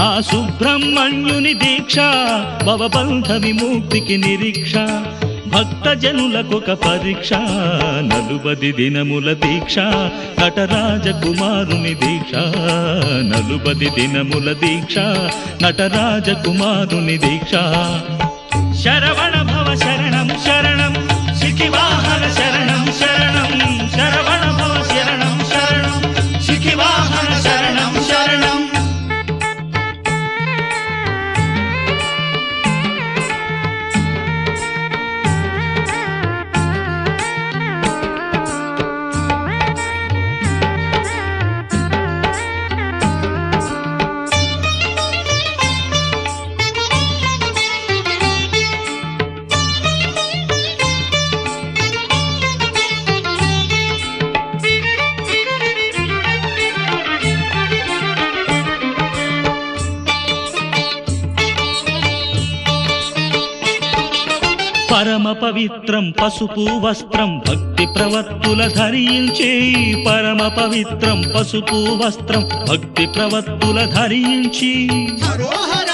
ఆ సుబ్రహ్మణ్యుని దీక్ష భవబంధ విముక్తికి నిరీక్ష భక్తజనులకొక పరీక్ష 40 దినముల దీక్ష నటరాజ కుమారుని దీక్ష 40 దినముల దీక్ష నటరాజ కుమారుని దీక్ష శరవణ భవ శరణం శరణం శిఖివాహన శరణం శరణం శరవణ భవ శరణం శరణం శిఖివాహన శరణం శరణం పరమ పవిత్రం పసుపు వస్త్రం భక్తి ప్రవత్తుల ధరించి పరమ పవిత్రం పసుపు వస్త్రం భక్తి ప్రవత్తుల ధరించి హరోహర